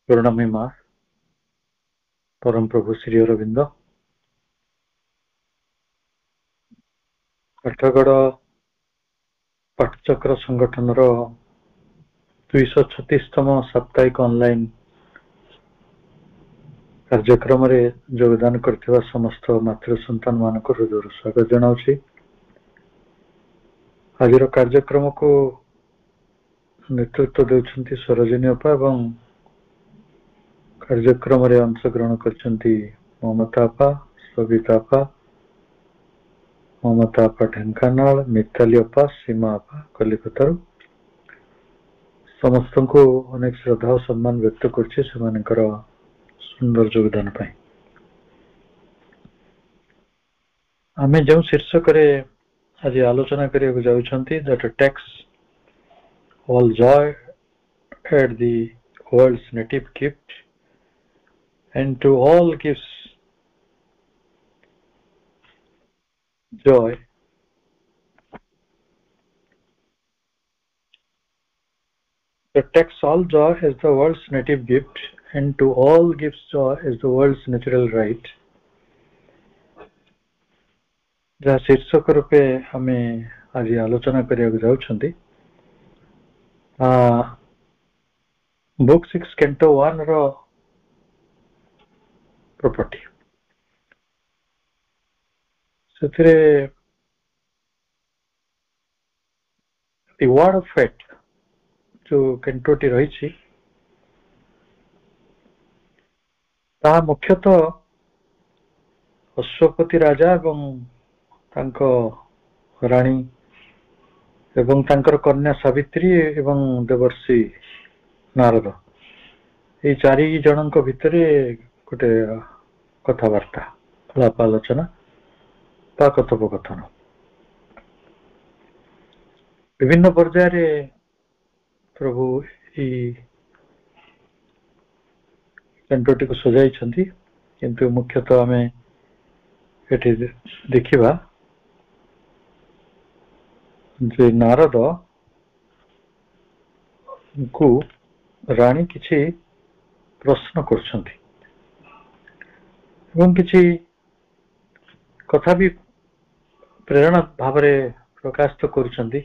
करुणामयी माँ परम प्रभु श्री अरविंद अठगढ़ पाठचक्र संगठन 236तम साप्ताहिक ऑनलाइन कार्यक्रम रे योगदान करथिबा समस्त मातृ संतान मानक हृदय स्वागत जनाउछि। आजिर कार्यक्रम को नेतृत्व देउछन्ति सरोजिनी अपा एवं कार्यक्रम रे अंशग्रहण करछन्ति ममता अपा, सविता अपा, ममता अपा ढेंकानाल, मिताली अपा, सीमा अपा कलिकतारू समस्त को अनेक श्रद्धा और सम्मान व्यक्त करछि सेमानकर सुंदर योगदान पाई। आमे जो शीर्षक रे आज आलोचना करिया जाउछन्ति that takes all joy at the world's native gift and to all gives joy that takes all joy as the world's native gift and to all gives joy as the world's natural right। जहाँ शीर्षक रूपे हमें आज आलोचना करिया जाउछन्ति book 6 canto 1 रो property सेथिरे the word of fate जो कैंटोटी रही ता मुख्यतः अश्वपति राजा एवं तांको रानी एवं तांकर कन्या सावित्री एवं देवर्षि नारद ये चारि जनक भितरे गोटे कथबार्ता आलाप आलोचना ता कथोपकथन विभिन्न पर्याय प्रभु कैंटोटी को सजाई छंती किंतु मुख्यतः आमे एठी देखिबा जे नारद को रानी किछि प्रश्न करछंती एवं किछि कथा भी प्रेरणा भाव में प्रकाशित करछंती।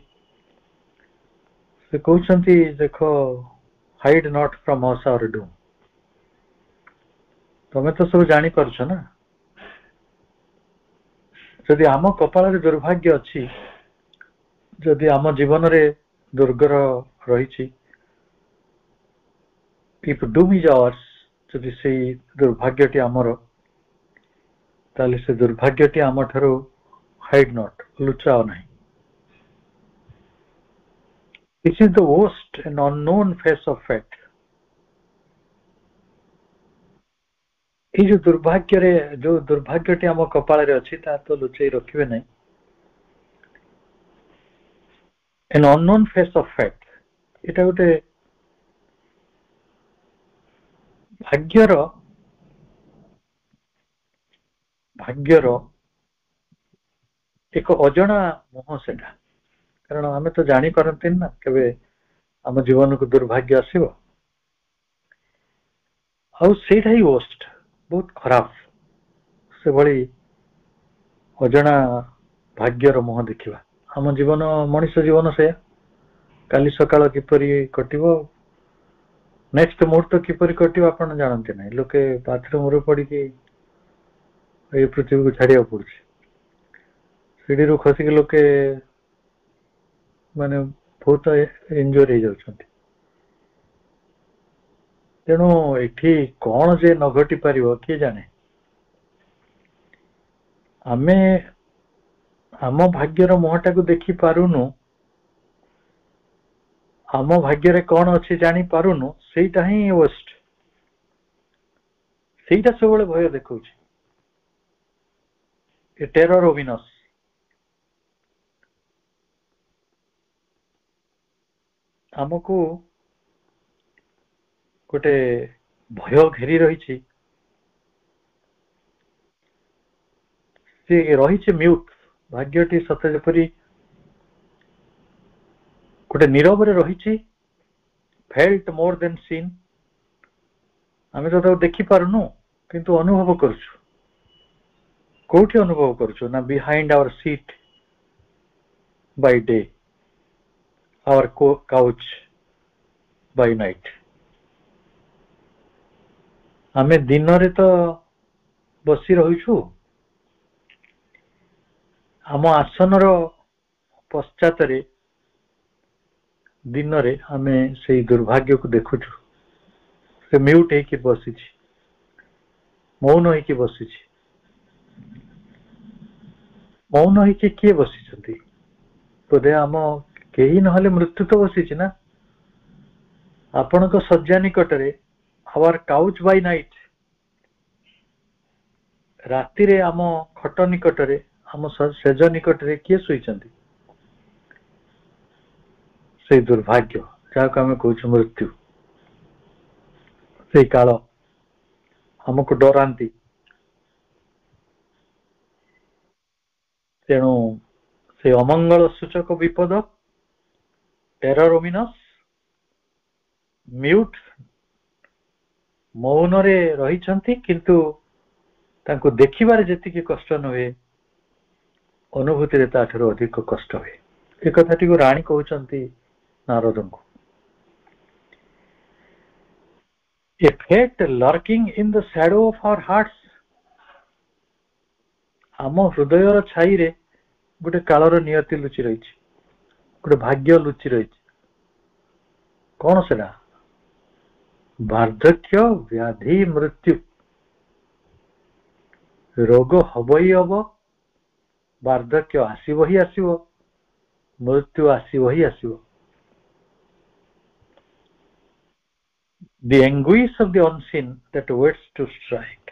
से कहछंती देखो hide not from us our doom. तमे तो सब जानी परछ ना जदि आम कपाल दुर्भाग्य अच्छी जदि आम जीवन रे दुर्गर रही इफ डूम इज आवर्स जदि से दुर्भाग्यटी आमर ताले से दुर्भाग्यटी आम ठारो हाइड नॉट लुचाओ नहीं। This is the worst and unknown face of fat. ये जो दुर्भाग्य रे जो दुर्भाग्यटी आम कपाल रे अच्छी ता तो लुचाई रखिबे नहीं। An unknown face of fat एटा गोटे भाग्यर एक अजना मुह सेटा कारण आमे तो जानी पारंती ना केबे आम जीवन को दुर्भाग्य आसीबो आउ सेटा ही वर्स्ट बहुत खराब से भली अजना भाग्यर मुह देखिबा आम जीवन मनुष्य जीवन से काली सकाळ किपरि कटिबो नेक्स्ट मुहूर्त किपरि कटिबो आपण जानते नहीं लोके बाथरूम रो पड़ी कि ये पृथ्वी को छाड़िया पड़ुछि सीढ़ी रू खसिक लोके माने बहुत इंजोर हो जाउछन्ति। तेणु एठी कौन जे न घटी पारिबो किए जाने आमे आम भाग्यर मुहटा को देखि पारुनु आम भाग्य रे कौन अच्छी जानी पारुनु सेटा ही वर्स्ट सेटा सबले भय देखौछि ए टेरर ओविनस आमको गोटे भय घेरी रही रही म्यूट भाग्यटी सते जेपरी गोटे नीरव रे रही फेल्ट मोर देन सीन ଆମେ ତ ତାକୁ ଦେଖିପାରୁନୁ କିନ୍ତୁ ଅନୁଭବ କରୁଛୁ। କୋଉଠି ଅନୁଭବ କରୁଛୁ ନା behind our seat by day, our couch by night. ଆମେ ଦିନରେ ତ ବସି ରହିଛୁ, ଆମ ଆସନର ପଶ୍ଚାତରେ ଦିନରେ ଆମେ ସେଇ ଦୁର୍ଭାଗ୍ୟକୁ ଦେଖୁଛୁ। ସେ ମ୍ୟୁଟ ହେଇକି ବସିଛି, ମୌନ ହେଇକି ବସିଛି। ମୌନ ହେଇକି କିଏ ବସିଛନ୍ତି? ବୋଧେ ଆମ କେହି ନହେଲେ ମୃତ୍ୟୁ ତ ବସିଛି ନା। ଆପଣଙ୍କ ଶଯ୍ୟା ନିକଟରେ, ଆୱାର କାଉଚ୍ ବାଇ ନାଇଟ୍, ରାତିରେ ଆମ ଖଟ ନିକଟରେ, ଆମ ସେଜ ନିକଟରେ କିଏ ଶୋଇଛନ୍ତି? ସେଇ ଦୁର୍ଭାଗ୍ୟ ଯାହାକୁ ଆମେ କହୁଛୁ ମୃତ୍ୟୁ। ସେଇ କାଳ ଆମକୁ ଡରାନ୍ତି। ତେଣୁ ସେ ଅମଙ୍ଗଳ ସୂଚକ ବିପଦ, ଟେରରୋମିନସ୍, ମ୍ୟୁଟ୍, ମୌନରେ ରହିଛନ୍ତି, କିନ୍ତୁ ତାଙ୍କୁ ଦେଖିବାରେ ଯେତିକି କଷ୍ଟ ନୁହେଁ, ଅନୁଭୂତିରେ ତାଠାରୁ ଅଧିକ କଷ୍ଟ ହୁଏ। ଏ କଥାଟିକୁ ରାଣୀ କହୁଛନ୍ତି ନାରଦଙ୍କୁ। A fate lurking in the shadow of our hearts, ଆମ ହୃଦୟର ଛାଇରେ ଗୋଟେ କାଳର ନିୟତି ଲୁଚି ରହିଛି, ଗୋଟେ ଭାଗ୍ୟ ଲୁଚି ରହିଛି। କଣ ସେଟା? ବାର୍ଦ୍ଧକ୍ୟ, ବ୍ୟାଧି, ମୃତ୍ୟୁ। ରୋଗ ହବ ହିଁ ହବ, ବାର୍ଦ୍ଧକ୍ୟ ଆସିବ ହିଁ ଆସିବ, ମୃତ୍ୟୁ ଆସିବ ହିଁ ଆସିବ। The anguish of the unseen that waits to strike,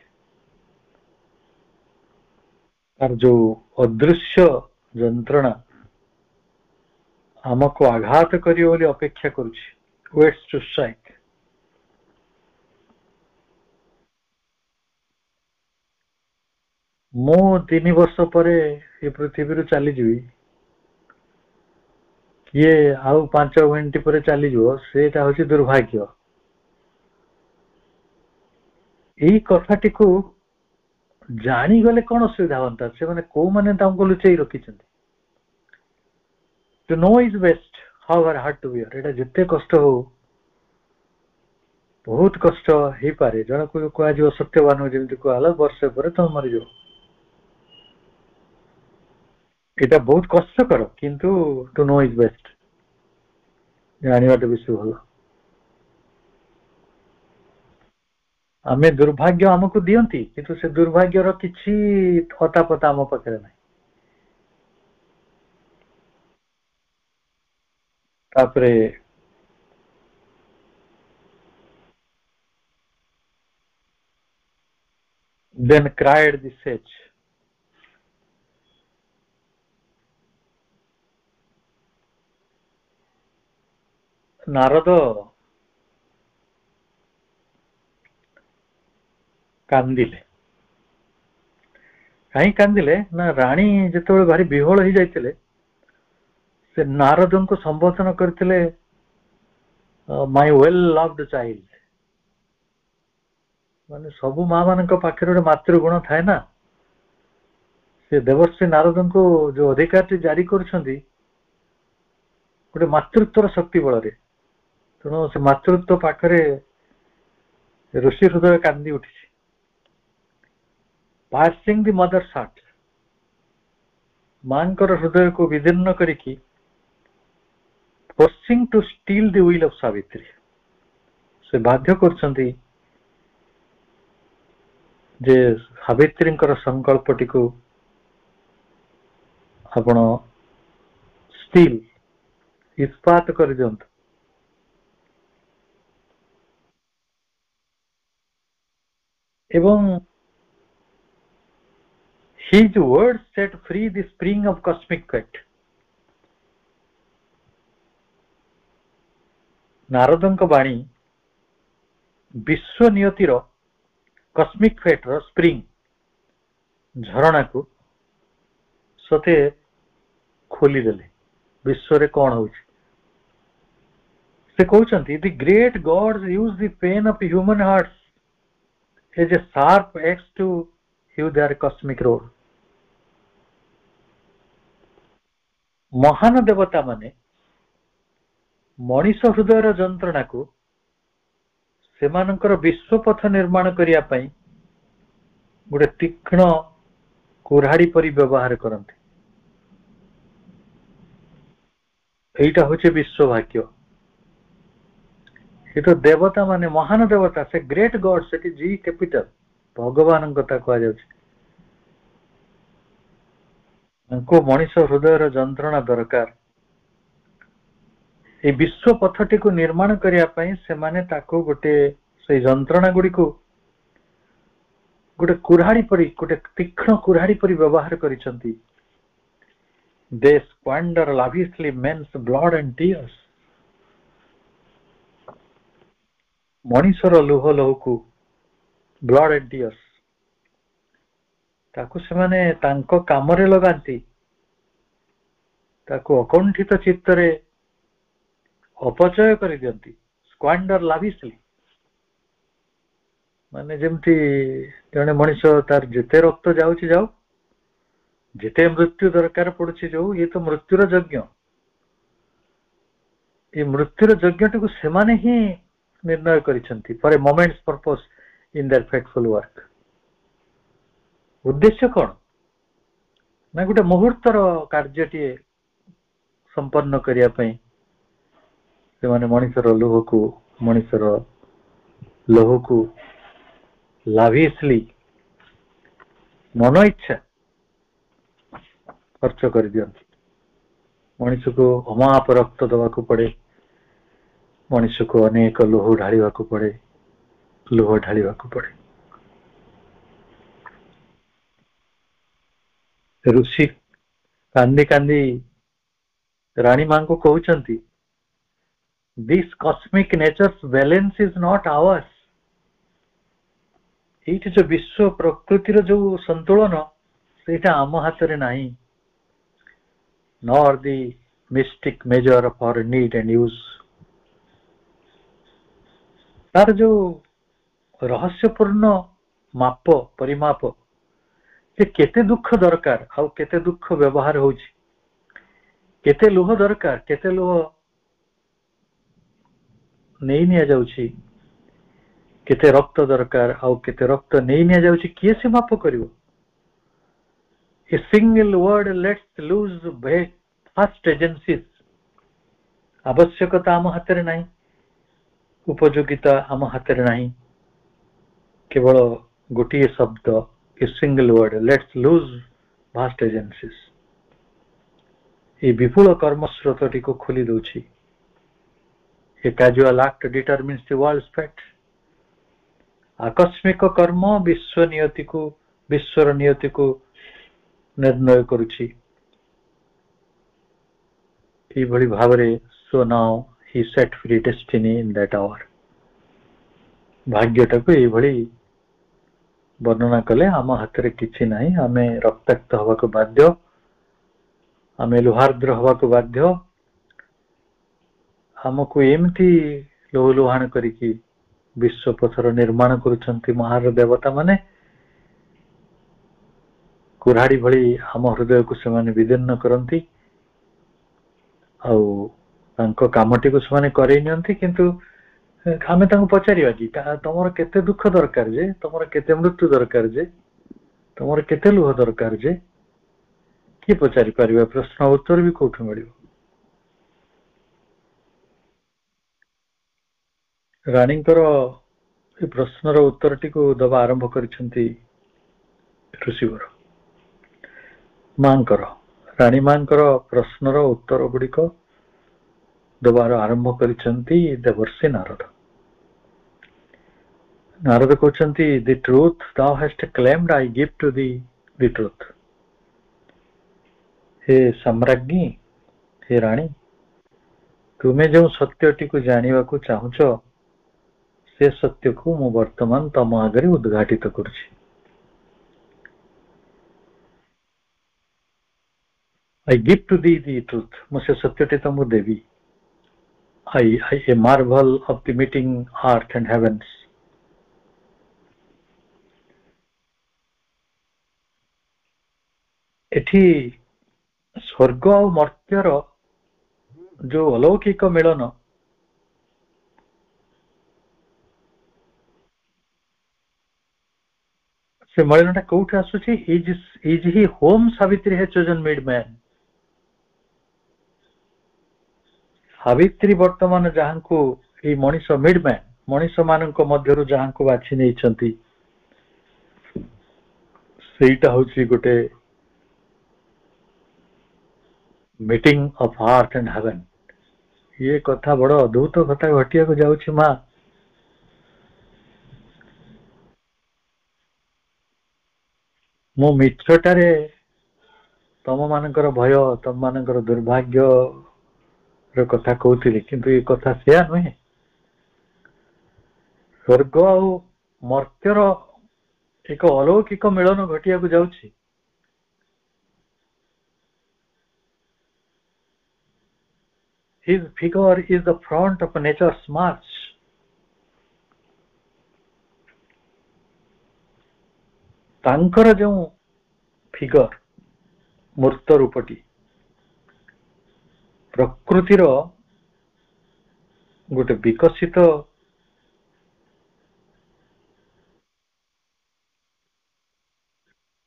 ତାର ଯୋଉ ଅଦୃଶ୍ୟ ଯନ୍ତ୍ରଣା ଆମକୁ ଆଘାତ କରିବ ବୋଲି ଅପେକ୍ଷା କରୁଛି, waits to strike। ମୁଁ 3 ବର୍ଷ ପରେ ଏ ପୃଥିବୀରୁ ଚାଲିଯିବି, କିଏ ଆଉ 5 ମିନିଟ ପରେ ଚାଲିଯିବ, ସେଇଟା ହଉଛି ଦୁର୍ଭାଗ୍ୟ। ଏଇ କଥାଟିକୁ ଜାଣିଗଲେ କଣ ଅସୁବିଧା ହୁଅନ୍ତା? ସେମାନେ କୋଉମାନେ ତାଙ୍କୁ ଲୁଚେଇ ରଖିଛନ୍ତି? To know is best, however hard to bear। ଏଇଟା ଯେତେ କଷ୍ଟ ହଉ, ବହୁତ କଷ୍ଟ ହେଇପାରେ। ଜଣକୁ କୁହାଯିବ ସତ୍ୟବାନ, ଯେମିତି କୁହାଗଲା, ବର୍ଷେ ପରେ ତମେ ମରିଯିବ। এটা ବହୁତ କଷ୍ଟକର, କିନ୍ତୁ to know is best, ଜାଣିବାଟା ବେଶୀ ଭଲ। ଆମେ ଦୁର୍ଭାଗ୍ୟ ଆମକୁ ଦିଅନ୍ତି, କିନ୍ତୁ ସେ ଦୁର୍ଭାଗ୍ୟର କିଛି ହତାପତା ଆମ ପାଖରେ ନାହିଁ। ତାପରେ then cried the sage, Narada କାନ୍ଦିଲେ। କାହିଁ କାନ୍ଦିଲେ ନା, ରାଣୀ ଯେତେବେଳେ ଭାରି ବିହୋଳ ହେଇଯାଇଥିଲେ, ସେ ନାରଦଙ୍କୁ ସମ୍ବୋଧନ କରିଥିଲେ ମାଇ ୱେଲ୍ ଲଭଡ୍ ଚାଇଲ୍ଡ। ମାନେ ସବୁ ମା ମାନଙ୍କ ପାଖରେ ଗୋଟେ ମାତୃଗୁଣ ଥାଏ ନା। ସେ ଦେବର୍ଷୀ ନାରଦଙ୍କୁ ଯୋଉ ଅଧିକାରଟି ଜାରି କରୁଛନ୍ତି, ଗୋଟେ ମାତୃତ୍ୱର ଶକ୍ତି ବଳରେ। ତେଣୁ ସେ ମାତୃତ୍ୱ ପାଖରେ ଋଷି ହୃଦୟ କାନ୍ଦି ଉଠିଛି। ପାର୍ସିଂ ଦି ମଦର୍ସ ହାର୍ଟ, ମାଙ୍କର ହୃଦୟକୁ ବିଦୀର୍ଣ୍ଣ କରିକି, forcing to still the will of Savitri, ସେ ବାଧ୍ୟ କରୁଛନ୍ତି ଯେ ସାବିତ୍ରୀଙ୍କର ସଂକଳ୍ପଟିକୁ ଆପଣ ଷ୍ଟିଲ୍, ଇସ୍ପାତ କରିଦିଅନ୍ତୁ। ଏବଂ his words set free the spring of cosmic fate। ନାରଦଙ୍କ ବାଣୀ ବିଶ୍ୱ ନିୟତିର, କସ୍ମିକ ଫେଟ୍ର ସ୍ପ୍ରିଙ୍ଗ, ଝରଣାକୁ ସତେ ଖୋଲିଦେଲେ। ବିଶ୍ୱରେ କଣ ହଉଛି ସେ କହୁଛନ୍ତି, the great gods use the pen of human hearts is a sharp axe to hew their cosmic road. महान देवता माने मनीष हृदयर जंत्रणा को सेमानंकर विश्वपथ निर्माण करिया पई गोटे तीक्ष्ण कुराड़ी परि व्यवहार करते। एटा होचे विश्व भाग्य। ये तो देवता माने महान देवता से ग्रेट गॉड से जी कैपिटल भगवान कथा कह जाउको मनीष हृदयर जंत्रणा दरकार। ये विश्व पथटी को निर्माण करिया पई से माने ताको गोटे से जंत्रणा गुडी को गोटे कुराड़ी परि गोटे तीक्ष्ण कुराड़ी परि व्यवहार करिसंती। They squander lavishly men's blood and tears. मनीषर लुह लहू को ब्लड एंड टीयर्स ताकू से माने तांको कामरे लगांती। ताकू अकुंठित चित्तरे अपचय कर दियंती। स्क्वांडर लाविशली माने जेमती जने मनीष तार जेते रक्त जाउची जाऊ जेते मृत्यु दरकार पड़ुची जो ये तो मृत्युर यज्ञ। ये मृत्युर यज्ञ को सेमाने ही निर्णय करिसंती for a moment's purpose in their fateful work. उद्देश्य कौन ना गोटे मुहूर्तर कार्यटी संपन्न करिया पई से माने मनीषर लोह को लाविशली मन इच्छा खर्च कर दियंती। मनीष को अमाप रक्त दवा को पड़े। मनीष को अनेक लोह ढालिवा को पड़े। ऋषि कांदी कांदी रानी मां को कहउचंती this cosmic nature's balance is not ours. एठी जो विश्व प्रकृतिर जो संतुलन सेटा आम हाथ रे नाही। nor the mystic measure of our need and use। तार जो रहस्यपूर्ण माप परिमाप जे केते दुख दरकार आउ केते दुख व्यवहार होउची केते लोह दरकार केते लोह नहीं निया जाउची केते रक्त दरकार आउ केते रक्त नहीं निया जाउची किए से माप करिवो। A single word lets loose vast agencies। आवश्यकता आम हाथ रे नहीं उपयोगिता आम हाथ रे नहीं केवल गोटे शब्द a single word lets loose vast agencies। ये विपुल कर्म स्रोतटी को खोली दउची। A casual act determines the world's fate. आकस्मिक कर्म विश्वर नियति को निर्णय करुछि। एभली भावरे so now he set free destiny in that hour. भाग्यटा को एभली वर्णना कले आम हाथ रे किछि नाही। आमे रक्ताक्त हवा को बाध्य आमे लुहार्द्र हवा को बाध्य। हमको एमती लोह लुहाण करिकी विश्व पथर निर्माण करुछंती महार देवता माने। कुराड़ी भली आम हृदय को सेमाने विदीर्ण करती आउ कामटी को सेमाने करई नियंती। किंतु आमे तांको पचारिबा कि तमर केते दुख दरकार जे तमर केते मृत्यु दरकार जे तमर केते लुह दरकार जे कि पचारि परिबा। प्रश्न उत्तर भी कोठु मिलिबो। रानींकर ए प्रश्नर उत्तरटी को दबा आरंभ करिसंती ऋषिवर मांकर। रानी मांकर प्रश्नर उत्तर गुड़िक दबार आरंभ करिसंती देवर्षि नारद। नारद कहते the truth thou hast claimed I give to thee the truth। हे सम्राज्ञी हे रानी तुमे जो सत्यटी को जानिबा को चाहुछ से सत्य को मु वर्तमान तम आगरे उद्घाटित करुछि। I give to thee the truth। मुझे सत्यटी तमु देवी। I a marvel of the meeting earth and heavens। ଏଠି ସ୍ୱର୍ଗ ଆଉ ମର୍ତ୍ତ୍ୟର ଯୋଉ ଅଲୌକିକ ମିଳନ, ସେ ମିଳନଟା କୋଉଠି ଆସୁଛି? Is he whom Savitri has chosen mid man. Savitri ବର୍ତ୍ତମାନ ଯାହାଙ୍କୁ ଏଇ ମଣିଷ ମିଡ୍ ମ୍ୟାନ୍, ମଣିଷ ମାନଙ୍କ ମଧ୍ୟରୁ ଯାହାଙ୍କୁ ବାଛି ନେଇଛନ୍ତି, ସେଇଟା ହଉଛି ଗୋଟେ meeting of earth and heaven. ଇଏ କଥା ବଡ ଅଦ୍ଭୁତ କଥା ଘଟିବାକୁ ଯାଉଛି ମା। ମୁଁ ମିଛଟାରେ ତମ ମାନଙ୍କର ଭୟ, ତମ ମାନଙ୍କର ଦୁର୍ଭାଗ୍ୟ ର କଥା କହୁଥିଲି, କିନ୍ତୁ ଏ କଥା ସେୟା ନୁହେଁ। ସ୍ୱର୍ଗ ଆଉ ମର୍ତ୍ତ୍ୟର ଏକ ଅଲୌକିକ ମିଳନ ଘଟିବାକୁ ଯାଉଛି। His figure is the front of nature's march. ତାଙ୍କର ଯେଉଁ ଫିଗର, ମୂର୍ତ୍ତ ରୂପଟି, ପ୍ରକୃତିର ଗୋଟେ ବିକଶିତ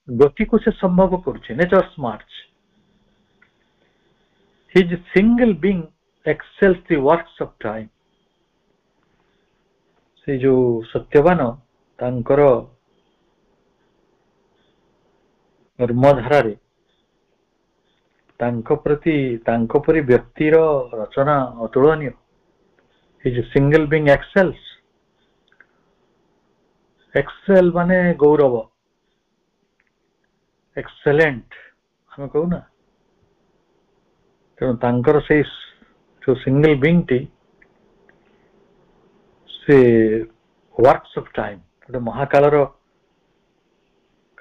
ଗତିକୁ ସେ ସମ୍ଭବ କରୁଛି। Natures March. His single being excels the works of time. ସେ ଯୋଉ ସତ୍ୟବାନ, ତାଙ୍କର କର୍ମଧାରାରେ ତାଙ୍କ ପ୍ରତି, ତାଙ୍କ ପରି ବ୍ୟକ୍ତିର ରଚନା ଅତୁଳନୀୟ। His single being excels. Excel ମାନେ ଗୌରବ, ଏକ୍ସେଲେଣ୍ଟ ଆମେ କହୁନା। ତେଣୁ ତାଙ୍କର ସେଇ ଯୋଉ ସିଙ୍ଗଲ ବିଙ୍ଗଟି, ସେ ୱାର୍କସ ଅଫ ଟାଇମ, ଗୋଟେ ମହାକାଳର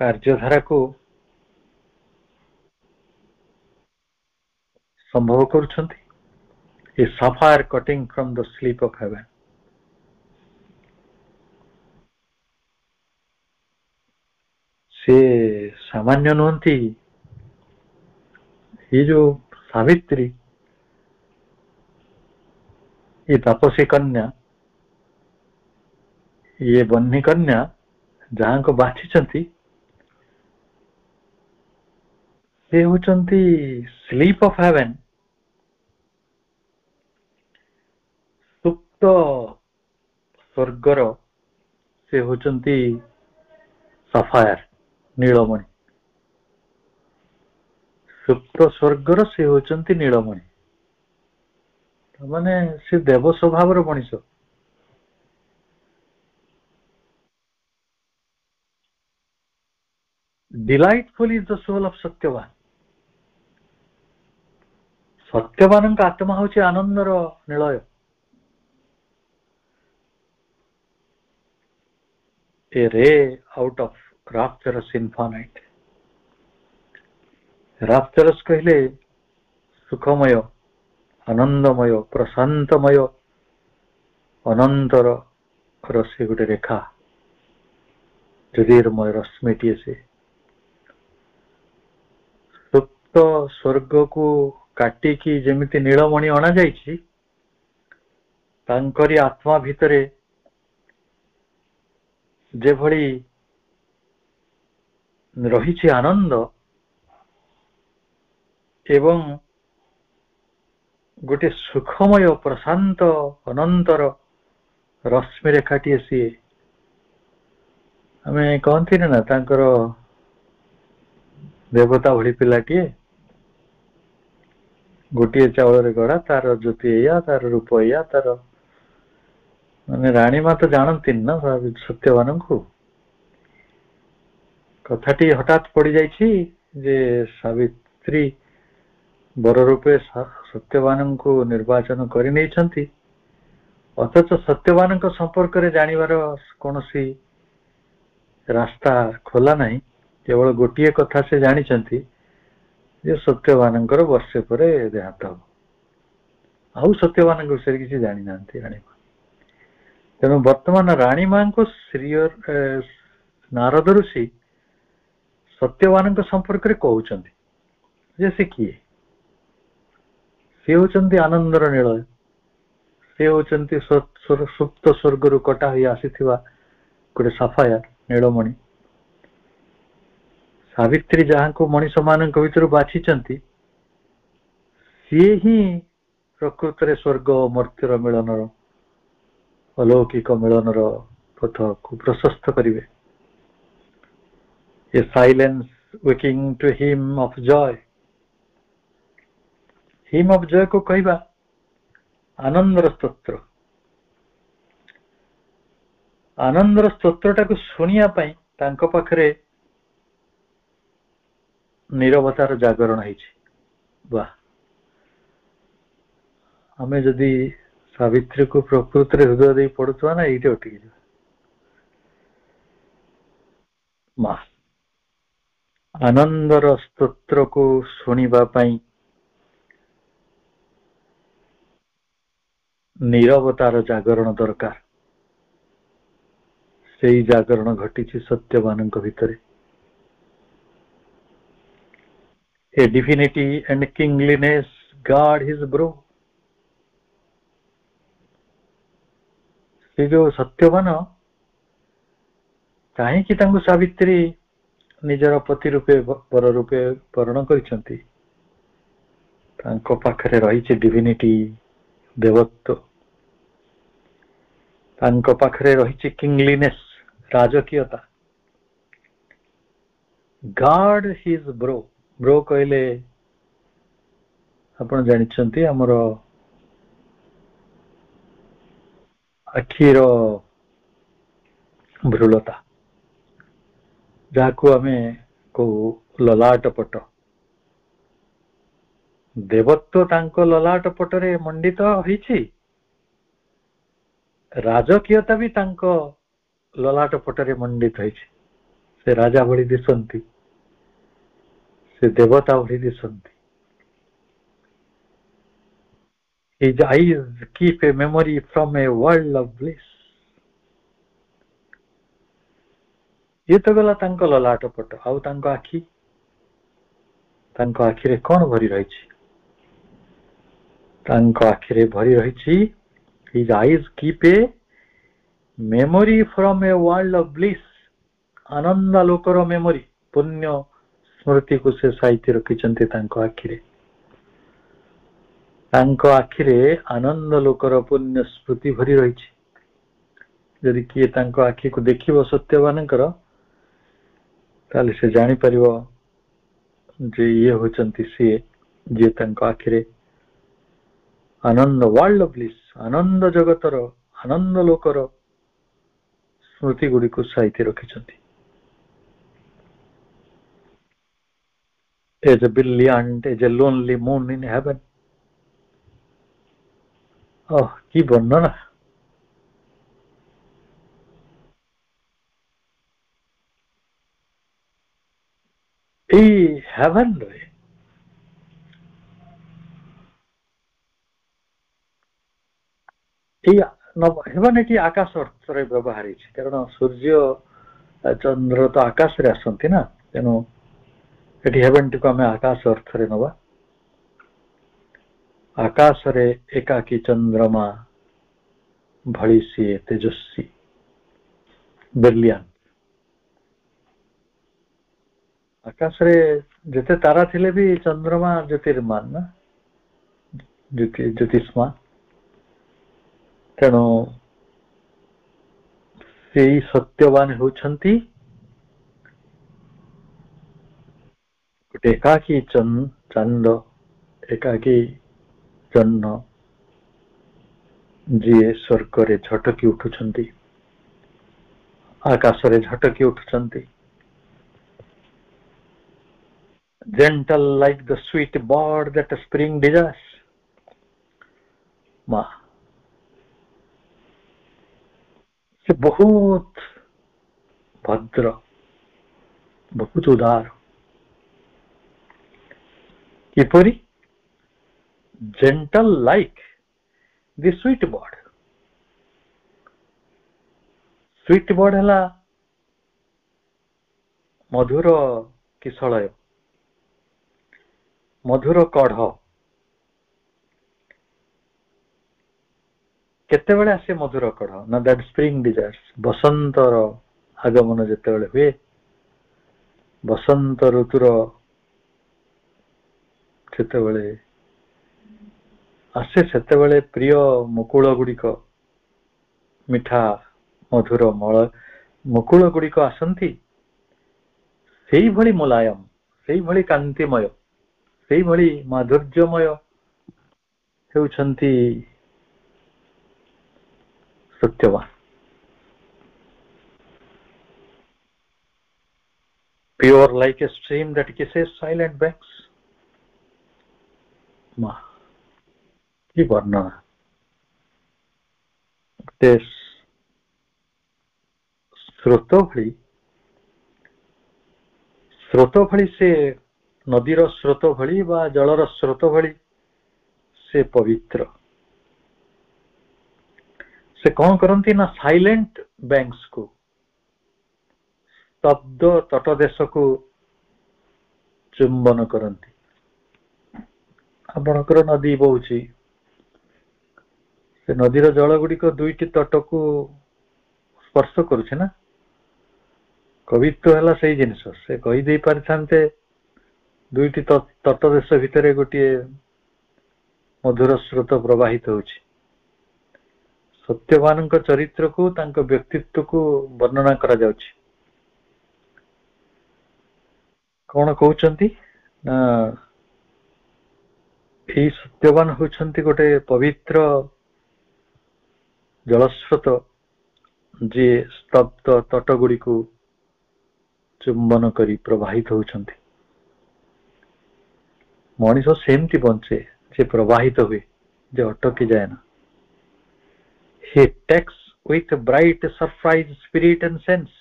କାର୍ଯ୍ୟଧାରାକୁ ସମ୍ଭବ କରୁଛନ୍ତି। A sapphire cutting from the sleep of heaven. ସେ ସାମାନ୍ୟ ନୁହନ୍ତି। ये जो सावित्री, ये तपसी कन्या, ये बन्ही कन्या जहाँ को बाछिଛନ୍ତି, ସେ ହେଉଛନ୍ତି ସ୍ଲିପ ଅଫ ହେଭେନ, ସୁପ୍ତ ସ୍ୱର୍ଗର ସେ ହେଉଛନ୍ତି ସାଫାୟାର, ନୀଳମଣି। ସୁପ୍ତ ସ୍ୱର୍ଗର ସେ ହେଉଛନ୍ତି ନୀଳମଣି। ମାନେ ସେ ଦେବ ସ୍ୱଭାବର ମଣିଷ। ଡିଲାଇଟଫୁଲ ଇଜ ଦ ସୋଲ ଅଫ ସତ୍ୟବାନ। ସତ୍ୟବାନଙ୍କ ଆତ୍ମା ହେଉଛି ଆନନ୍ଦର ନିଳୟ। ଏ ରେ ଆଉଟ ଅଫ ରାପ୍ଚରସ୍ ଇନଫାନାଇଟ। ରାପ୍ଚରସ୍ କହିଲେ ସୁଖମୟ, ଆନନ୍ଦମୟ, ପ୍ରଶାନ୍ତମୟ, ଅନନ୍ତର ରଶ୍ମି ଗୋଟେ ରେଖା, ଜ୍ୟୋତିର୍ମୟ ରଶ୍ମିଟିଏ ସେ। ସୁପ୍ତ ସ୍ୱର୍ଗକୁ କାଟିକି ଯେମିତି ନୀଳମଣି ଅଣାଯାଇଛି, ତାଙ୍କରି ଆତ୍ମା ଭିତରେ ଯେଭଳି ରହିଛି ଆନନ୍ଦ ଏବଂ ଗୋଟେ ସୁଖମୟ, ପ୍ରଶାନ୍ତ, ଅନନ୍ତର ରଶ୍ମି ରେଖାଟିଏ ସିଏ। ଆମେ କହନ୍ତି ନା ତାଙ୍କର ଦେବତା ଭଳି ପିଲାଟିଏ, ଗୋଟିଏ ଚାଉଳରେ ଗଢା, ତାର ଜ୍ୟୋତି ଏଇଆ, ତାର ରୂପ ଏଇଆ, ତାର ମାନେ ରାଣୀ ମା ତ ଜାଣନ୍ତିନି ନା ସତ୍ୟବାନଙ୍କୁ। କଥାଟି ହଠାତ୍ ପଡିଯାଇଛି ଯେ ସାବିତ୍ରୀ ବର ରୂପେ ସତ୍ୟବାନଙ୍କୁ ନିର୍ବାଚନ କରିନେଇଛନ୍ତି, ଅଥଚ ସତ୍ୟବାନଙ୍କ ସମ୍ପର୍କରେ ଜାଣିବାର କୌଣସି ରାସ୍ତା ଖୋଲା ନାହିଁ। କେବଳ ଗୋଟିଏ କଥା ସେ ଜାଣିଛନ୍ତି ଯେ ସତ୍ୟବାନଙ୍କର ବର୍ଷେ ପରେ ଦେହାନ୍ତ ହବ। ଆଉ ସତ୍ୟବାନଙ୍କ ବିଷୟରେ କିଛି ଜାଣିନାହାନ୍ତି ରାଣୀମା। ତେଣୁ ବର୍ତ୍ତମାନ ରାଣୀମାଙ୍କୁ ନାରଦ ଋଷି सत्यवान संपर्क में कहते जे से किए सी होचंती आनंदर निलय सी होचंती सुप्त स्वर्ग कटा हो आसीथिबा गोटे सफाया नीलमणि सावित्री जहाँ को मनीष मान भर बाछिंट सी ही प्रकृत रे स्वर्ग मर्त्यर मिलनर अलौकिक मिलनर पथ को प्रशस्त करिवे a silence waking to hymn of joy hymn of joy को कहबा आनंदर स्तोत्र आनंदर स्तोत्र टाको सुनिया पई तांको पाखरे नीरवतार जागरण होइछि वाह आमे जदि सावित्री को प्रकृत रे हृदय दे पड़ुथवा ना एइटे उठी मां आनंदर स्तोत्र को सुनिबा पई नीरवतार जागरण दरकार से जागरण घटी सत्यवान भितर a divinity and kingliness god his brow से जो सत्यवान कहीं सावित्री निजर पति रूपे वर रूपे वर्ण करिसंती तांको पाखरे रहिछि डिविनिटी देवत्व तांको पाखरे रहिछि किंगलीनेस राजकीयता गॉड हिज ब्रो ब्रो कहले आपण जानिछंती हमर अखीर भ्रुलता जाको आमे को ललाट पट देवत्व तांको ललाट पटरे मंडित होइछि राजकीयता भी तांको ललाट पटरे मंडित होइछि से राजा भली दिसंती से देवता भली दिसंती His eyes keep a memory from a world of bliss. ये तो गला तांको ललाट पट आउ तांको आखि रे कोन भरी रहिछि तांको आखि रे भरी रहिछि His eyes keep a memory from a world of bliss. आनंद लोकर मेमोरी पुण्य स्मृति को से साहित्य रखिछन्ते तांको आखि रे तांको आखि रे आनंद लोकर पुण्य स्मृति भरी रहिछि यदि किए तांको आखि को देखिबो सत्यवानकर ताले से जानि परिबो जे ये होचंती से जे तांको आखि रे आनंद वर्ल्ड ऑफ ब्लिस आनंद जगतर आनंद लोकर स्मृति गुडी को साहित्य रखिछन्ती as a brilliant as a lonely moon in heaven की वर्णना हेवन रे हेवन एटी आकाश अर्थ रे व्यवहार है कारण सूर्य चंद्र तो आकाश रे आसंती ना तेनो एटी हेवन टी को हमें आकाश अर्थ रे नवा आकाश रे एकाकी चंद्रमा भली सी तेजस्वी ब्रिलियंट आकाश रे जते तारा थिले भी चंद्रमा ज्योतिर्मान ना ज्योतिष्मान तेणु से सत्यवान होछंती एकाकी चंद एकाकी जन्म जी स्वर्ग रे झटकी उठुछंती आकाश रे झटकी उठुछंती gentle like the sweet bird that spring desires मां से बहुत भद्र बहुत उदार किपरि gentle like the sweet bird हला मधुर କିଶଳୟ, ମଧୁର କଢ଼। କେତେବେଳେ ଆସେ ମଧୁର କଢ଼? ନା ଦ୍ୟାଟ୍ ସ୍ପ୍ରିଙ୍ଗ ଡିଜାର୍ସ, ବସନ୍ତର ଆଗମନ ଯେତେବେଳେ ହୁଏ, ବସନ୍ତ ଋତୁର ଯେତେବେଳେ ଆସେ, ସେତେବେଳେ ପ୍ରିୟ ମୁକୁଳ ଗୁଡ଼ିକ, ମିଠା ମଧୁର ମୁକୁଳ ଗୁଡ଼ିକ ଆସନ୍ତି। ସେଇଭଳି ମୁଲାୟମ, ସେଇଭଳି କାନ୍ତିମୟ, ସେଇଭଳି ମାଧୁର୍ଯ୍ୟମୟ ହେଉଛନ୍ତି Satyaban. Pure like a stream that kisses silent banks. ମା କି ବର୍ଣ୍ଣନା! ଗୋଟେ ସ୍ରୋତ ଭଳି ସେ, ନଦୀର ସ୍ରୋତ ଭଳି ବା ଜଳର ସ୍ରୋତ ଭଳି ସେ ପବିତ୍ର। ସେ କଣ କରନ୍ତି ନା ସାଇଲେଣ୍ଟ ବ୍ୟାଙ୍କ୍ସ କୁ, ସ୍ତବ୍ଧ ତଟ ଦେଶକୁ ଚୁମ୍ବନ କରନ୍ତି। ଆପଣଙ୍କର ନଦୀ ବହୁଛି, ସେ ନଦୀର ଜଳ ଗୁଡିକ ଦୁଇଟି ତଟକୁ ସ୍ପର୍ଶ କରୁଛି ନା। କବିତ୍ୱ ହେଲା ସେଇ ଜିନିଷ। ସେ କହିଦେଇ ପାରିଥାନ୍ତେ ଦୁଇଟି ତଟ ଦେଶ ଭିତରେ ଗୋଟିଏ ମଧୁର ସ୍ରୋତ ପ୍ରବାହିତ ହେଉଛି। ସତ୍ୟବାନଙ୍କ ଚରିତ୍ରକୁ, ତାଙ୍କ ବ୍ୟକ୍ତିତ୍ୱକୁ ବର୍ଣ୍ଣନା କରାଯାଉଛି। କଣ କହୁଛନ୍ତି ନା ଏଇ ସତ୍ୟବାନ ହେଉଛନ୍ତି ଗୋଟେ ପବିତ୍ର ଜଳସ୍ରୋତ, ଯିଏ ସ୍ତବ୍ଧ ତଟ ଗୁଡିକୁ ଚୁମ୍ବନ କରି ପ୍ରବାହିତ ହେଉଛନ୍ତି। ମଣିଷ ସେମିତି ବଞ୍ଚେ, ଯେ ପ୍ରବାହିତ ହୁଏ, ଯେ ଅଟକି ଯାଏ ନା। He takes with bright surprise spirit and sense.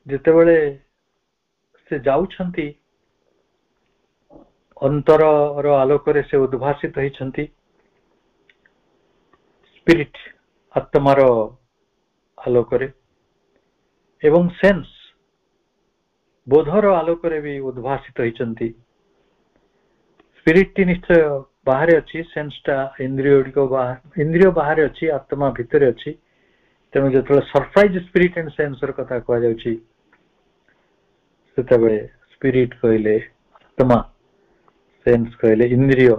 ଯେତେବେଳେ ସେ ଯାଉଛନ୍ତି, ଅନ୍ତରର ଆଲୋକରେ ସେ ଉଦ୍ଭାସିତ ହେଇଛନ୍ତି। ସ୍ପିରିଟ, ଆତ୍ମାର ଆଲୋକରେ, ଏବଂ ସେନ୍ସ, ବୋଧର ଆଲୋକରେ ବି ଉଦ୍ଭାସିତ ହେଇଛନ୍ତି। ସ୍ପିରିଟଟି ନିଶ୍ଚୟ ବାହାରେ ଅଛି, ସେନ୍ସଟା ଇନ୍ଦ୍ରିୟ ବାହାରେ ଅଛି, ଆତ୍ମା ଭିତରେ ଅଛି। ତେଣୁ ଯେତେବେଳେ ସରପ୍ରାଇଜ ସ୍ପିରିଟ ଆଣ୍ଡ ସେନ୍ସର କଥା କୁହାଯାଉଛି, ସେତେବେଳେ ସ୍ପିରିଟ କହିଲେ ଆତ୍ମା, ସେନ୍ସ କହିଲେ ଇନ୍ଦ୍ରିୟ,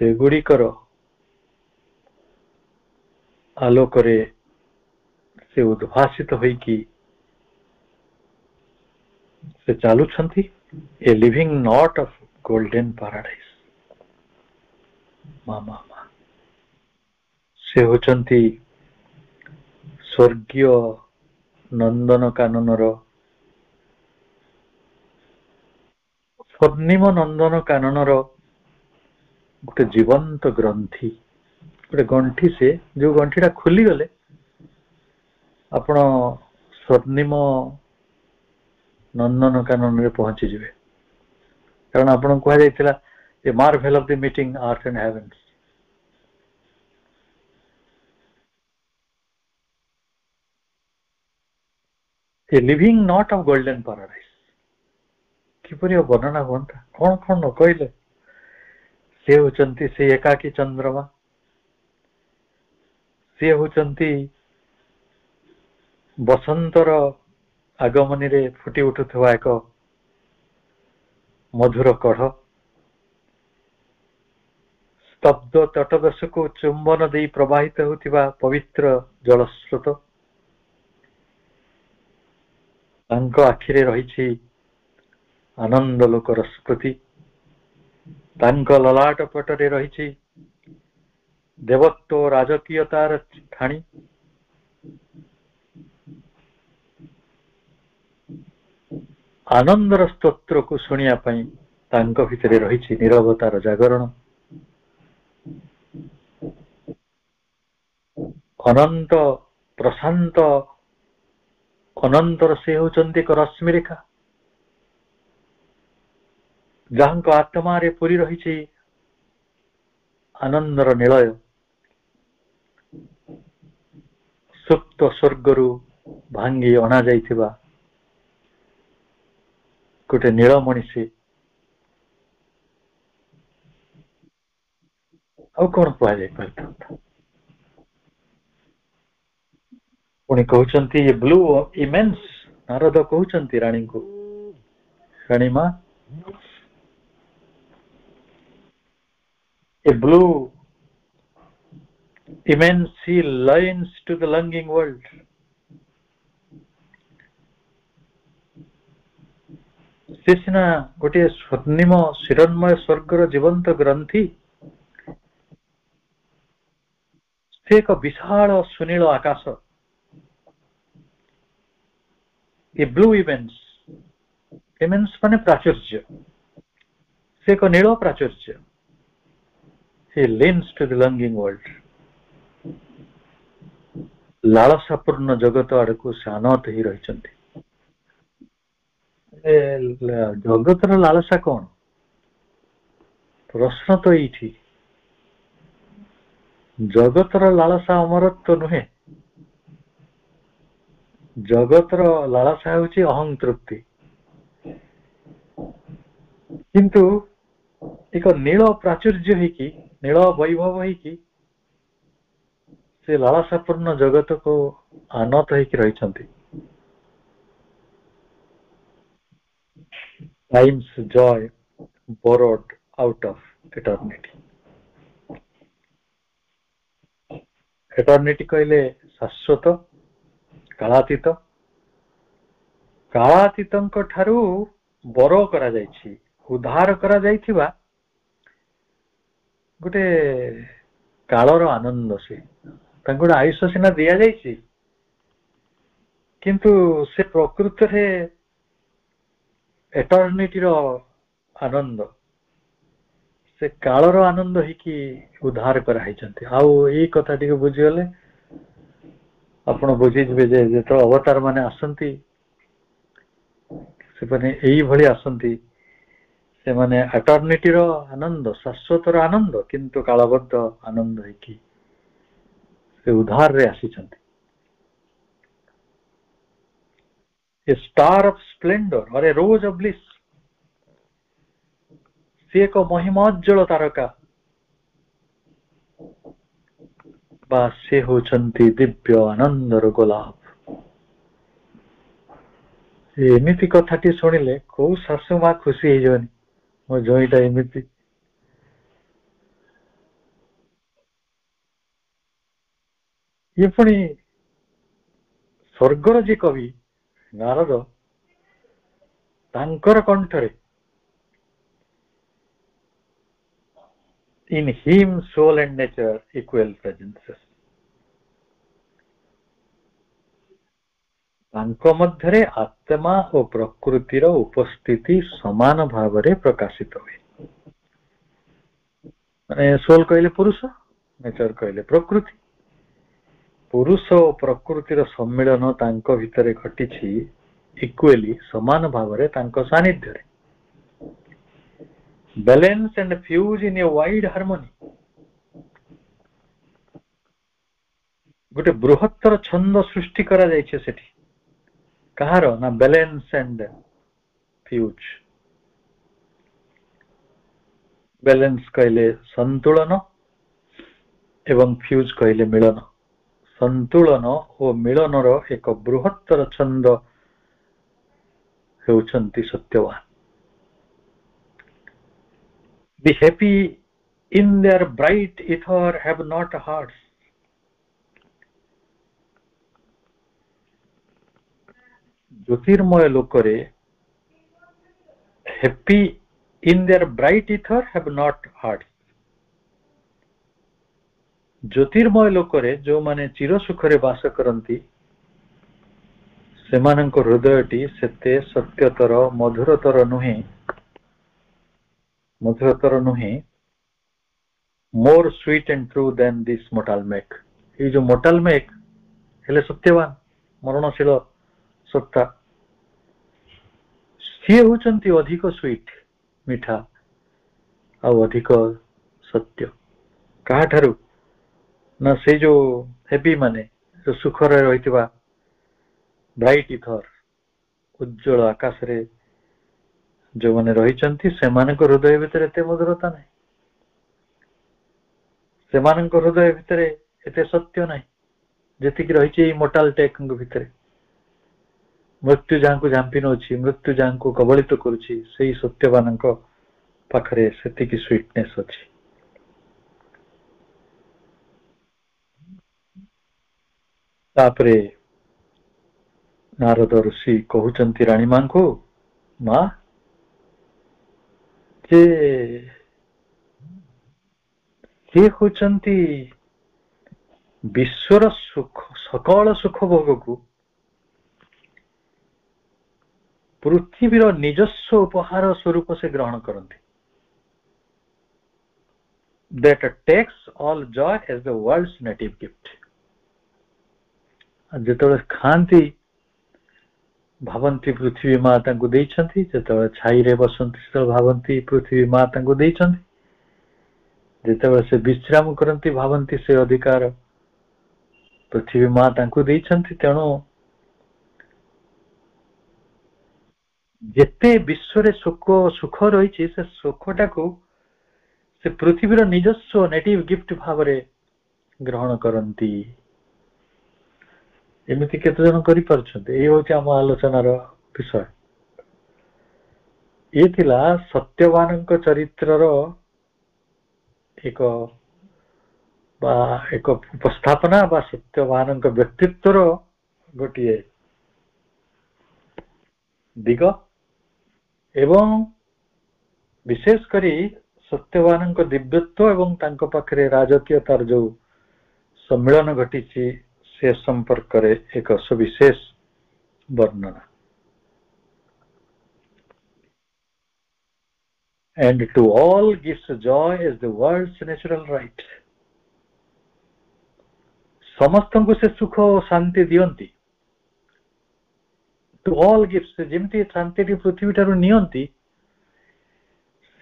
ସେଗୁଡ଼ିକର ଆଲୋକରେ ସେ ଉଦ୍ଭାସିତ ହୋଇକି ସେ ଚାଲୁଛନ୍ତି। ଏ living knot of golden paradise. ସେ ହେଉଛନ୍ତି ସ୍ୱର୍ଗୀୟ ନନ୍ଦନ କାନନର, ସ୍ୱର୍ଣ୍ଣିମ ନନ୍ଦନ କାନନର ଗୋଟେ ଜୀବନ୍ତ ଗ୍ରନ୍ଥି, ଗୋଟେ ଗଣ୍ଠି। ସେ ଯୋଉ ଗଣ୍ଠିଟା ଖୋଲିଗଲେ ଆପଣ ସ୍ୱର୍ଣ୍ଣିମ ନନ୍ଦନ କାନନରେ ପହଞ୍ଚିଯିବେ। କାରଣ ଆପଣଙ୍କୁ କୁହାଯାଇଥିଲା a marvel of the meeting earth and heavens. A living knot of golden paradise. କିପରି ବର୍ଣ୍ଣନା ହୁଅନ୍ତା, କଣ କଣ ନ କହିଲେ। ସେ ହେଉଛନ୍ତି ସେଇ ଏକାକୀ ଚନ୍ଦ୍ରମା, ସିଏ ହେଉଛନ୍ତି ବସନ୍ତର ଆଗମନରେ ଫୁଟି ଉଠୁଥିବା ଏକ ମଧୁର କଢ଼, ସ୍ତବ୍ଧ ତଟଦେଶକୁ ଚୁମ୍ବନ ଦେଇ ପ୍ରବାହିତ ହେଉଥିବା ପବିତ୍ର ଜଳସ୍ରୋତ। ତାଙ୍କ ଆଖିରେ ରହିଛି ଆନନ୍ଦ ଲୋକର ସ୍ମୃତି, ତାଙ୍କ ଲଲାଟ ପଟରେ ରହିଛି ଦେବତ୍ୱ ରାଜକୀୟତାର ଠାଣି। ଆନନ୍ଦର ସ୍ତୋତ୍ରକୁ ଶୁଣିବା ପାଇଁ ତାଙ୍କ ଭିତରେ ରହିଛି ନୀରବତାର ଜାଗରଣ। ଅନନ୍ତ ପ୍ରଶାନ୍ତ ଅନନ୍ତର ସେ ହେଉଛନ୍ତି ଏକ ରଶ୍ମିରେଖା, ଯାହାଙ୍କ ଆତ୍ମାରେ ପୁରି ରହିଛି ଆନନ୍ଦର ନିଳୟ। ସୁପ୍ତ ସ୍ୱର୍ଗରୁ ଭାଙ୍ଗି ଅଣା ଯାଇଥିବା ଗୋଟେ ନୀଳ ମଣିଷୀ, ଆଉ କଣ କୁହାଯାଇ ପାରିଥାନ୍ତା। ପୁଣି କହୁଛନ୍ତି ଏ ବ୍ଲୁ ଇମେନ୍ସ, ନାରଦ କହୁଛନ୍ତି ରାଣୀଙ୍କୁ, ରାଣୀ ମା ଏ blue immense sea lions to the longing world. ସେ ସିନା ଗୋଟିଏ ସ୍ୱର୍ଣ୍ଣିମ ଶିରନ୍ମୟ ସ୍ୱର୍ଗର ଜୀବନ୍ତ ଗ୍ରନ୍ଥି, ସେ ଏକ ବିଶାଳ ସୁନୀଳ ଆକାଶ, ଏ ବ୍ଲୁ ଇମେନ୍ସ, ଇମେନ୍ସ ମାନେ ପ୍ରାଚୁର୍ଯ୍ୟ, ସେ ଏକ ନୀଳ ପ୍ରାଚୁର୍ଯ୍ୟ, he leans to the longing world, ଲାଳସାପୂର୍ଣ୍ଣ ଜଗତ ଆଡକୁ ସେ ଆନତ ହେଇ ରହିଛନ୍ତି। ଜଗତର ଲାଳସା କଣ? ପ୍ରଶ୍ନ ତ ଏଇଠି, ଜଗତର ଲାଳସା ଅମରତ୍ୱ ନୁହେଁ, ଜଗତର ଲାଳସା ହେଉଛି ଅହଂ ତୃପ୍ତି। କିନ୍ତୁ ଏକ ନୀଳ ପ୍ରାଚୁର୍ଯ୍ୟ ହେଇକି, ନୀଳ ବୈଭବ ହେଇକି ସେ ଲାଳସାପୂର୍ଣ୍ଣ ଜଗତକୁ ଆନତ ହେଇକି ରହିଛନ୍ତି। Time's joy borrowed out of eternity. eternity କହିଲେ ଶାଶ୍ୱତ, କାଳାତୀତ, କାଳାତୀତଙ୍କ ଠାରୁ ବର କରାଯାଇଛି, ଉଦ୍ଧାର କରାଯାଇଥିବା ଗୋଟେ କାଳର ଆନନ୍ଦ। ସେ ତାଙ୍କୁ ଗୋଟେ ଆୟୁଷ ସିନା ଦିଆଯାଇଛି, କିନ୍ତୁ ସେ ପ୍ରକୃତରେ ଏଟର୍ନିଟିର ଆନନ୍ଦ, ସେ କାଳର ଆନନ୍ଦ ହେଇକି ଉଦ୍ଧାର କରାହେଇଛନ୍ତି। ଆଉ ଏଇ କଥା ଟିକେ ବୁଝିଗଲେ ଆପଣ ବୁଝିଯିବେ ଯେ ଯେତେବେଳେ ଅବତାର ମାନେ ଆସନ୍ତି, ସେମାନେ ଏଇଭଳି ଆସନ୍ତି, ସେମାନେ ଏଟର୍ନିଟିର ଆନନ୍ଦ, ଶାଶ୍ୱତର ଆନନ୍ଦ, କିନ୍ତୁ କାଳବଦ୍ଧ ଆନନ୍ଦ ହେଇକି ସେ ଉଦ୍ଧାରରେ ଆସିଛନ୍ତି। A star of splendor or a rose of bliss, ସେ ଏକ ମହିମୋଜ୍ଜଳ ତାରକା ବା ସେ ହେଉଛନ୍ତି ଦିବ୍ୟ ଆନନ୍ଦର ଗୋଲାପ। ଏମିତି କଥାଟି ଶୁଣିଲେ କୋଉ ଶାଶୁ ମା ଖୁସି ହେଇଯିବନି, ମୋ ଜଇଁଟା ଏମିତି। ଇଏ ପୁଣି ସ୍ୱର୍ଗର ଯେ କବି ନାରଦ, ତାଙ୍କର କଣ୍ଠରେ in him soul and nature equal presences, ତାଙ୍କ ମଧ୍ୟରେ ଆତ୍ମା ଓ ପ୍ରକୃତିର ଉପସ୍ଥିତି ସମାନ ଭାବରେ ପ୍ରକାଶିତ ହୁଏ। ମାନେ ସୋଲ କହିଲେ ପୁରୁଷ, ନେଚର କହିଲେ ପ୍ରକୃତି। ପୁରୁଷ ଓ ପ୍ରକୃତିର ସମ୍ମିଳନ ତାଙ୍କ ଭିତରେ ଘଟିଛି ଇକ୍ୱାଲି, ସମାନ ଭାବରେ ତାଙ୍କ ସାନ୍ନିଧ୍ୟରେ। balance and fuse in a wide harmony, ଗୋଟେ ବୃହତ୍ତର ଛନ୍ଦ ସୃଷ୍ଟି କରାଯାଇଛି ସେଠି। କାହାର ନା balance and fuse। balance କହିଲେ ସନ୍ତୁଳନ ଏବଂ fuse କହିଲେ ମିଳନ। ସନ୍ତୁଳନ ଓ ମିଳନର ଏକ ବୃହତ୍ତର ଛନ୍ଦ ହେଉଛନ୍ତି Satyaban. The happy in their bright ether have not hearts, ଜ୍ୟୋତିର୍ମୟ ଲୋକରେ happy in their bright ether have not hearts, ଜ୍ୟୋତିର୍ମୟ ଲୋକରେ ଯେଉଁମାନେ ଚିର ସୁଖରେ ବାସ କରନ୍ତି, ସେମାନଙ୍କ ହୃଦୟଟି ସେତେ ସତ୍ୟତର ମଧୁରତର ନୁହେଁ, more sweet and true than this mortal make। ଏଇ ଯୋଉ mortal make ହେଲେ ସତ୍ୟବାନ, ମରଣଶୀଳ ସତ୍ତା, ସିଏ ହେଉଛନ୍ତି ଅଧିକ ସୁଇଟ, ମିଠା ଆଉ ଅଧିକ ସତ୍ୟ। କାହାଠାରୁ ନା ସେଇ ଯୋଉ ହେପି ମାନେ, ଯୋଉ ସୁଖରେ ରହିଥିବା ବ୍ରାଇଟ୍ ଇଥର, ଉଜ୍ଜଳ ଆକାଶରେ ଯୋଉମାନେ ରହିଛନ୍ତି ସେମାନଙ୍କ ହୃଦୟ ଭିତରେ ଏତେ ମଧୁରତା ନାହିଁ, ସେମାନଙ୍କ ହୃଦୟ ଭିତରେ ଏତେ ସତ୍ୟ ନାହିଁ ଯେତିକି ରହିଛି ଏଇ ମୋଟାଲ ଟେକଙ୍କ ଭିତରେ। ମୃତ୍ୟୁ ଯାହାଙ୍କୁ ଝାମ୍ପି ନେଉଛି, ମୃତ୍ୟୁ ଯାହାଙ୍କୁ କବଳିତ କରୁଛି, ସେଇ ସତ୍ୟବାନଙ୍କ ପାଖରେ ସେତିକି ସୁଇଟନେସ୍ ଅଛି। ତାପରେ ନାରଦ ଋଷି କହୁଛନ୍ତି ରାଣୀ ମାଙ୍କୁ, ମା ଯେ ସେ ହଉଛନ୍ତି ବିଶ୍ୱର ସୁଖ, ସକଳ ସୁଖ ଭୋଗକୁ ପୃଥିବୀର ନିଜସ୍ୱ ଉପହାର ସ୍ୱରୂପ ସେ ଗ୍ରହଣ କରନ୍ତି। That takes all joy as the world's native gift. ଯେତେବେଳେ ଖାଆନ୍ତି ଭାବନ୍ତି ପୃଥିବୀ ମା ତାଙ୍କୁ ଦେଇଛନ୍ତି, ଯେତେବେଳେ ଛାଇରେ ବସନ୍ତି ସେତେବେଳେ ଭାବନ୍ତି ପୃଥିବୀ ମା ତାଙ୍କୁ ଦେଇଛନ୍ତି, ଯେତେବେଳେ ସେ ବିଶ୍ରାମ କରନ୍ତି ଭାବନ୍ତି ସେ ଅଧିକାର ପୃଥିବୀ ମା ତାଙ୍କୁ ଦେଇଛନ୍ତି। ତେଣୁ ଯେତେ ବିଶ୍ୱରେ ସୁଖ ରହିଛି ସେ ସୁଖଟାକୁ ସେ ପୃଥିବୀର ନିଜସ୍ୱ ନେଟିଭ ଗିଫ୍ଟ ଭାବରେ ଗ୍ରହଣ କରନ୍ତି। ଏମିତି କେତେ ଜଣ କରିପାରୁଛନ୍ତି? ଏଇ ହଉଛି ଆମ ଆଲୋଚନାର ବିଷୟ। ଇଏ ଥିଲା ସତ୍ୟବାନଙ୍କ ଚରିତ୍ରର ଏକ ଉପସ୍ଥାପନା ବା ସତ୍ୟବାନଙ୍କ ବ୍ୟକ୍ତିତ୍ୱର ଗୋଟିଏ ଦିଗ, ଏବଂ ବିଶେଷ କରି ସତ୍ୟବାନଙ୍କ ଦିବ୍ୟତ୍ୱ ଏବଂ ତାଙ୍କ ପାଖରେ ରାଜକୀୟତାର ଯୋଉ ସମ୍ମିଳନ ଘଟିଛି ସେ ସମ୍ପର୍କରେ ଏକ ସବିଶେଷ ବର୍ଣ୍ଣନା। And to all gives joy as the world's natural right. ସମସ୍ତଙ୍କୁ ସେ ସୁଖ ଓ ଶାନ୍ତି ଦିଅନ୍ତି। To all gives, ଯେମିତି ଶାନ୍ତିଟି ପୃଥିବୀ ଠାରୁ ନିଅନ୍ତି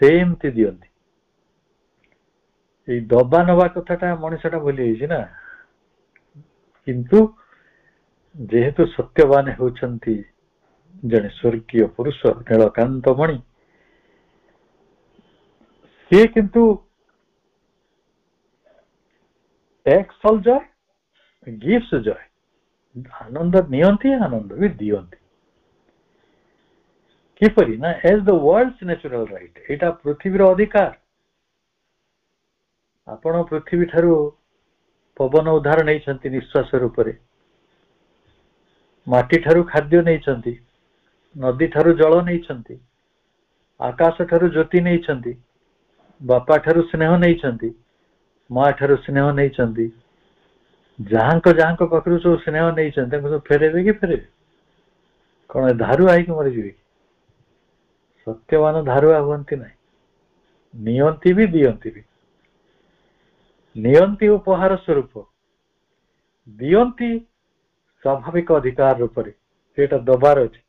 ସେମିତି ଦିଅନ୍ତି। ଏଇ ଦବା ନବା କଥାଟା ମଣିଷଟା ଭୁଲି ଯାଇଛି ନା, କିନ୍ତୁ ଯେହେତୁ ସତ୍ୟବାନ ହେଉଛନ୍ତି ଜଣେ ସ୍ୱର୍ଗୀୟ ପୁରୁଷ ନୀଳକାନ୍ତ ମଣି, ସିଏ କିନ୍ତୁ takes all joy, gives joy, ଆନନ୍ଦ ନିଅନ୍ତି, ଆନନ୍ଦ ବି ଦିଅନ୍ତି। କିପରି ନା as the world's natural right, ଏଇଟା ପୃଥିବୀର ଅଧିକାର। ଆପଣ ପୃଥିବୀ ଠାରୁ ପବନ ଉଦ୍ଧାର ନେଇଛନ୍ତି ନିଶ୍ୱାସ ରୂପରେ, ମାଟି ଠାରୁ ଖାଦ୍ୟ ନେଇଛନ୍ତି, ନଦୀ ଠାରୁ ଜଳ ନେଇଛନ୍ତି, ଆକାଶ ଠାରୁ ଜ୍ୟୋତି ନେଇଛନ୍ତି, ବାପା ଠାରୁ ସ୍ନେହ ନେଇଛନ୍ତି, ମା ଠାରୁ ସ୍ନେହ ନେଇଛନ୍ତି। ଯାହାଙ୍କ ପାଖରୁ ସବୁ ସ୍ନେହ ନେଇଛନ୍ତି ତାଙ୍କୁ ସବୁ ଫେରେଇବେ କି ଫେରେଇବେ? କଣ ଧାରୁଆ ହେଇକି ମରିଯିବେ? ସତ୍ୟବାନ ଧାରୁଆ ହୁଅନ୍ତି ନାହିଁ, ନିଅନ୍ତି ବି ଦିଅନ୍ତି ବି। ନିଅନ୍ତି ଉପହାର ସ୍ୱରୂପ, ଦିଅନ୍ତି ସ୍ୱାଭାବିକ ଅଧିକାର ରୂପରେ। ସେଟା ଦବାର ଅଛି,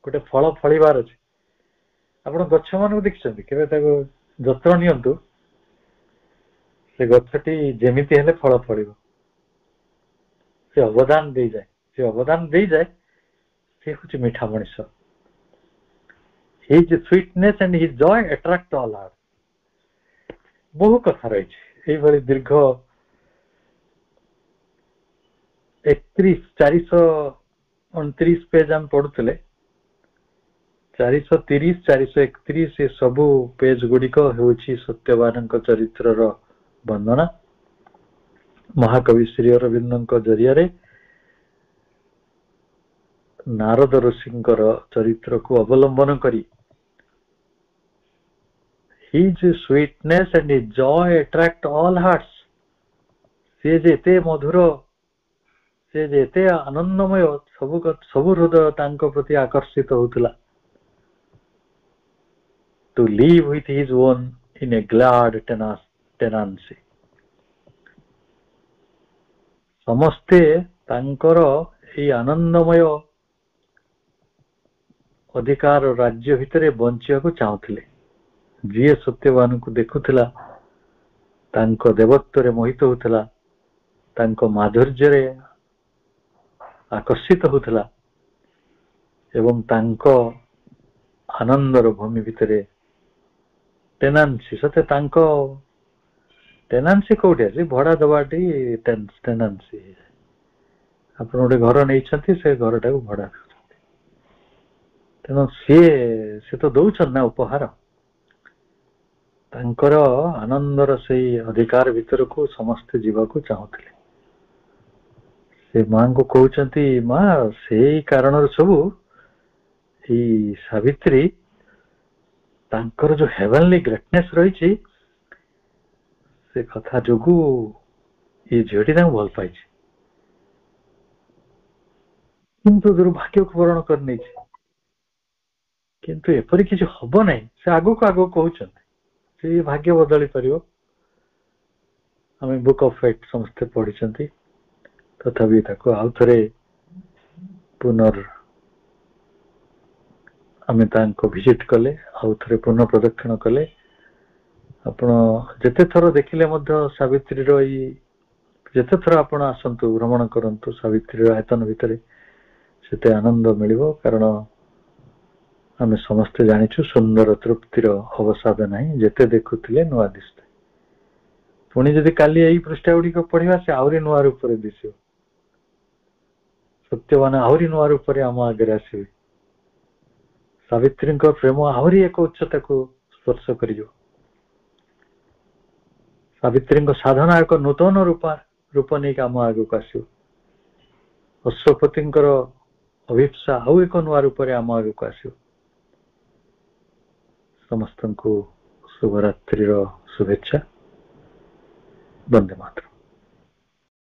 ଗୋଟେ ଫଳ ଫଳିବାର ଅଛି। ଆପଣ ଗଛ ମାନଙ୍କୁ ଦେଖିଛନ୍ତି? କେବେ ତାକୁ ଯତ୍ନ ନିଅନ୍ତୁ, ସେ ଗଛଟି ଯେମିତି ହେଲେ ଫଳ ଫଳିବ। ସେ ଅବଦାନ ଦେଇଯାଏ, ସେ ହଉଛି ମିଠା ମଣିଷ। His sweetness and his joy attract all hearts. ବହୁ କଥା ରହିଛି এইଭଳି ଦୀର୍ଘ 429 ପେଜ ଆମେ ପଢୁଥିଲେ, 430, 431 ଏ ସବୁ ପେଜ ଗୁଡିକ ହେଉଛି ସତ୍ୟବାନଙ୍କ ଚରିତ୍ରର ବର୍ଣ୍ଣନା। ମହାକବି ଶ୍ରୀ ଅରବିନ୍ଦଙ୍କ ଜରିଆରେ ନାରଦ ଋଷିଙ୍କର ଚରିତ୍ରକୁ ଅବଲମ୍ବନ କରି His sweetness and his joy attract all hearts. ସେ ଯେ ଏତେ ମଧୁର, ସେ ଯେ ଏତେ ଆନନ୍ଦମୟ, ସବୁ ହୃଦୟ ତାଙ୍କ ପ୍ରତି ଆକର୍ଷିତ ହଉଥିଲା। To live with his own in a glad tenancy. ସମସ୍ତେ ତାଙ୍କର ଏହି ଆନନ୍ଦମୟ ଅଧିକାର ରାଜ୍ୟ ଭିତରେ ବଞ୍ଚିବାକୁ ଚାହୁଁଥିଲେ। ଯିଏ ସତ୍ୟବାନଙ୍କୁ ଦେଖୁଥିଲା ତାଙ୍କ ଦେବତ୍ୱରେ ମୋହିତ ହଉଥିଲା, ତାଙ୍କ ମାଧୁର୍ଯ୍ୟରେ ଆକର୍ଷିତ ହଉଥିଲା, ଏବଂ ତାଙ୍କ ଆନନ୍ଦର ଭୂମି ଭିତରେ ଟେନାନ୍ସି ସତେ ତାଙ୍କ ଟେନାନ୍ସି କୋଉଠି ଅଛି ଭଡା ଦବାଟି ଟେନାନ୍ସି। ଆପଣ ଗୋଟେ ଘର ନେଇଛନ୍ତି ସେ ଘରଟାକୁ ଭଡା ଦେଉଛନ୍ତି ତେଣୁ ସେ ତ ଦଉଛନ୍ତି ନା ଉପହାର। ତାଙ୍କର ଆନନ୍ଦର ସେଇ ଅଧିକାର ଭିତରକୁ ସମସ୍ତେ ଯିବାକୁ ଚାହୁଁଥିଲେ। ସେ ମାଙ୍କୁ କହୁଛନ୍ତି ମା ସେଇ କାରଣରୁ ସବୁ ଏଇ ସାବିତ୍ରୀ ତାଙ୍କର ଯୋଉ ହେଭେନଲି ଗ୍ରେଟନେସ ରହିଛି ସେ କଥା ଯୋଗୁ ଏଇ ଝିଅଟି ତାଙ୍କୁ ଭଲ ପାଇଛି କିନ୍ତୁ ଦୁର୍ଭାଗ୍ୟକୁ ବରଣ କରି ନେଇଛି। କିନ୍ତୁ ଏପରି କିଛି ହବ ନାହିଁ ସେ ଆଗକୁ ଆଗକୁ କହୁଛନ୍ତି ସେ ଭାଗ୍ୟ ବଦଳି ପାରିବ। ଆମେ ବୁକ୍ ଅଫ୍ ଫେଟ୍ ସମସ୍ତେ ପଢିଛନ୍ତି ତଥାପି ତାକୁ ଆଉ ଥରେ ଆମେ ତାଙ୍କୁ ଭିଜିଟ କଲେ ଆଉ ଥରେ ପୁନଃ ପ୍ରଦକ୍ଷିଣ କଲେ। ଆପଣ ଯେତେ ଥର ଦେଖିଲେ ମଧ୍ୟ ସାବିତ୍ରୀର ଏଇ ଯେତେ ଥର ଆପଣ ଆସନ୍ତୁ ଭ୍ରମଣ କରନ୍ତୁ ସାବିତ୍ରୀର ଆୟତନ ଭିତରେ ସେତେ ଆନନ୍ଦ ମିଳିବ। କାରଣ ଆମେ ସମସ୍ତେ ଜାଣିଛୁ ସୁନ୍ଦର ତୃପ୍ତିର ଅବସାଦ ନାହିଁ ଯେତେ ଦେଖୁଥିଲେ ନୂଆ ଦିଶୁଥାଏ। ପୁଣି ଯଦି କାଲି ଏଇ ପୃଷ୍ଠା ଗୁଡିକ ପଢିବା ସେ ଆହୁରି ନୂଆ ରୂପରେ ଦିଶିବ। ସତ୍ୟବାନ ଆହୁରି ନୂଆ ରୂପରେ ଆମ ଆଗରେ ଆସିବେ। ସାବିତ୍ରୀଙ୍କ ପ୍ରେମ ଆହୁରି ଏକ ଉଚ୍ଚତାକୁ ସ୍ପର୍ଶ କରିଯିବ। ସାବିତ୍ରୀଙ୍କ ସାଧନା ଏକ ନୂତନ ରୂପ ନେଇକି ଆମ ଆଗକୁ ଆସିବ। ଅଶ୍ୱପତିଙ୍କର ଅଭିପ୍ସା ଆଉ ଏକ ନୂଆ ରୂପରେ ଆମ ଆଗକୁ ଆସିବ। ସମସ୍ତଙ୍କୁ ଶୁଭରାତ୍ରିର ଶୁଭେଚ୍ଛା। ବନ୍ଦେ ମାତରମ୍।